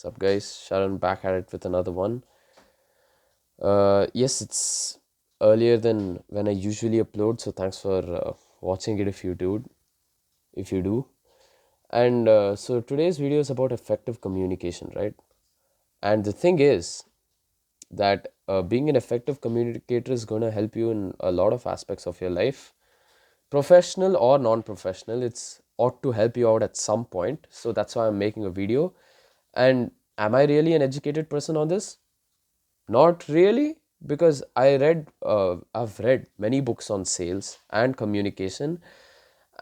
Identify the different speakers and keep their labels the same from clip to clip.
Speaker 1: What's up, guys? Sharon back at it with another one. Yes, it's earlier than when I usually upload, so thanks for watching it if you do. And so today's video is about effective communication, right? And the thing is that being an effective communicator is going to help you in a lot of aspects of your life, professional or non-professional. It's ought to help you out at some point. So that's why I'm making a video. And am I really an educated person on this? Not really, because I've read many books on sales and communication,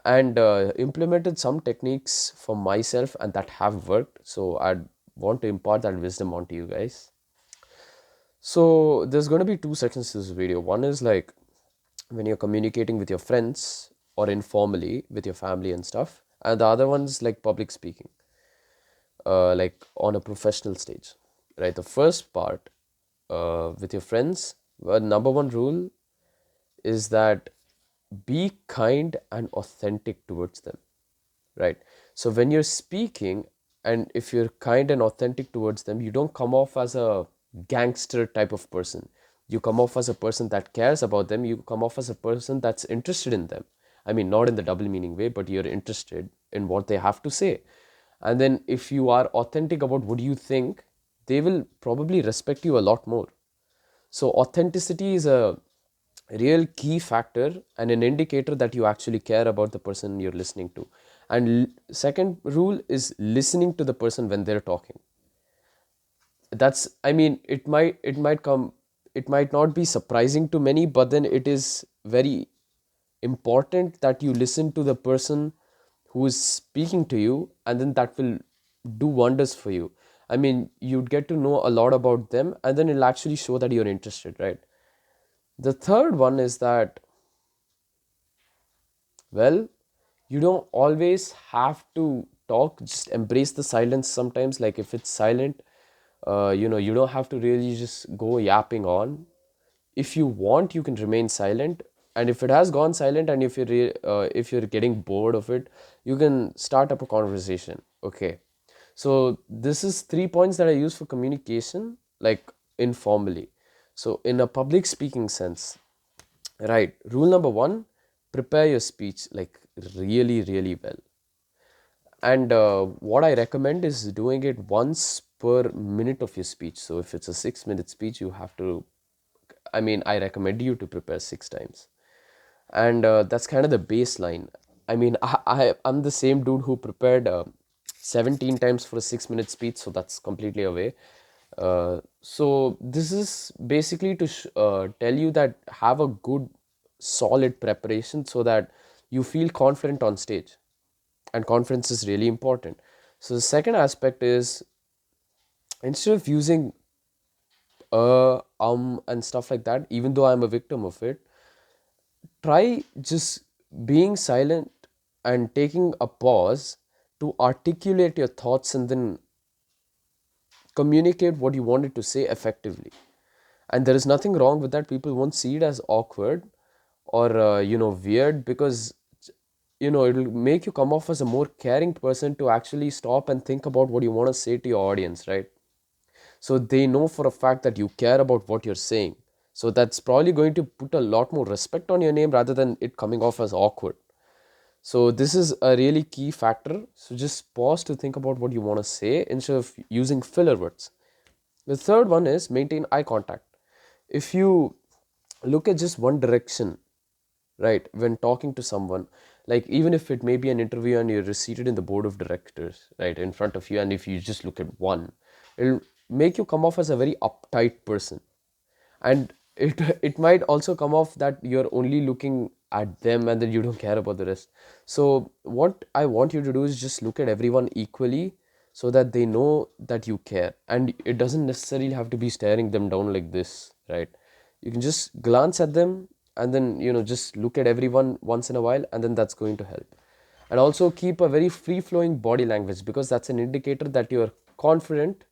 Speaker 1: and implemented some techniques for myself, and that have worked. So I'd want to impart that wisdom onto you guys. So there's going to be two sections to this video. One is like when you're communicating with your friends or informally with your family and stuff, and the other one's like public speaking, like on a professional stage, right? The first part, with your friends, well, number one rule is that be kind and authentic towards them, right? So when you're speaking, and if you're kind and authentic towards them, you don't come off as a gangster type of person. You come off as a person that cares about them. You come off as a person that's interested in them. I mean, not in the double meaning way, but you're interested in what they have to say. And then if you are authentic about what you think, they will probably respect you a lot more. So authenticity is a real key factor and an indicator that you actually care about the person you're listening to. And second rule is listening to the person when they're talking. That's, I mean, it might not be surprising to many, but then it is very important that you listen to the person who is speaking to you, and then that will do wonders for you. I mean, you'd get to know a lot about them, and then it'll actually show that you're interested, right? The third one is that, well, you don't always have to talk, just embrace the silence sometimes. Like if it's silent, you don't have to really just go yapping on. If you want, you can remain silent, and if it has gone silent, and if you're getting bored of it, you can start up a conversation. Okay, so this is 3 points that I use for communication, like informally. So in a public speaking sense, right, rule number one, prepare your speech like really, really well. And what I recommend is doing it once per minute of your speech. So if it's a 6 minute speech, you have to, I mean, I recommend you to prepare 6 times. And that's kind of the baseline. I mean, I'm the same dude who prepared 17 times for a 6 minute speech, so that's completely away. So this is basically to tell you that have a good solid preparation so that you feel confident on stage, and confidence is really important. So the second aspect is, instead of using and stuff like that, even though I'm a victim of it, try just being silent and taking a pause to articulate your thoughts and then communicate what you wanted to say effectively. And there is nothing wrong with that. People won't see it as awkward or weird, because it'll make you come off as a more caring person to actually stop and think about what you want to say to your audience, right? So they know for a fact that you care about what you're saying. So that's probably going to put a lot more respect on your name rather than it coming off as awkward. So this is a really key factor. So just pause to think about what you want to say instead of using filler words. The third one is maintain eye contact. If you look at just one direction, right, when talking to someone, like even if it may be an interview and you're seated in the board of directors, right, in front of you, and if you just look at one, it'll make you come off as a very uptight person. And it might also come off that you're only looking at them and then you don't care about the rest. So what I want you to do is just look at everyone equally, so that they know that you care, and it doesn't necessarily have to be staring them down like this, right? You can just glance at them, and then just look at everyone once in a while, and then that's going to help. And also keep a very free flowing body language, because that's an indicator that you're confident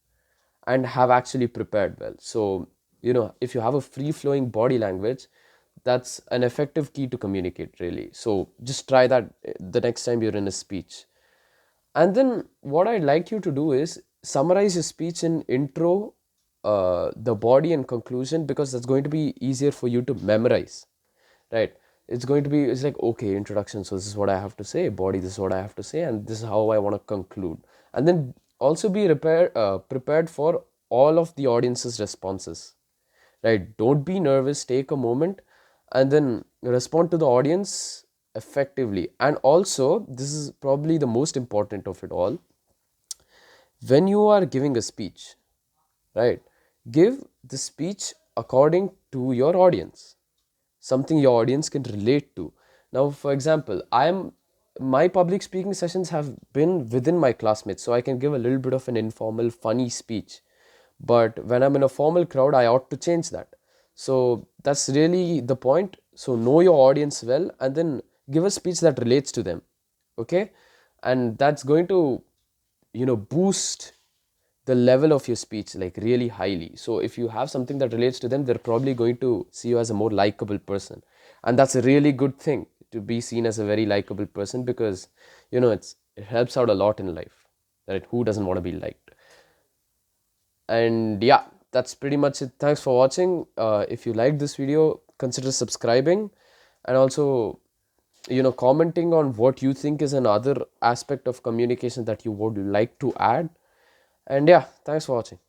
Speaker 1: and have actually prepared well. So, if you have a free flowing body language, that's an effective key to communicate, really. So, just try that the next time you're in a speech. And then, what I'd like you to do is summarize your speech in intro, the body, and conclusion, because that's going to be easier for you to memorize, right? It's like, okay, introduction, so this is what I have to say, body, this is what I have to say, and this is how I want to conclude. And then also be prepared for all of the audience's responses, right? Don't be nervous, take a moment and then respond to the audience effectively. And also, this is probably the most important of it all, when you are giving a speech, right, give the speech according to your audience, something your audience can relate to. Now, for example, my public speaking sessions have been within my classmates, so I can give a little bit of an informal funny speech. But when I'm in a formal crowd, I ought to change that. So that's really the point. So know your audience well, and then give a speech that relates to them. Okay. And that's going to, boost the level of your speech like really highly. So if you have something that relates to them, they're probably going to see you as a more likable person. And that's a really good thing, to be seen as a very likable person, because it helps out a lot in life. Right? Who doesn't want to be liked? And yeah, that's pretty much it. Thanks for watching. If you liked this video, consider subscribing, and also commenting on what you think is another aspect of communication that you would like to add. And yeah, thanks for watching.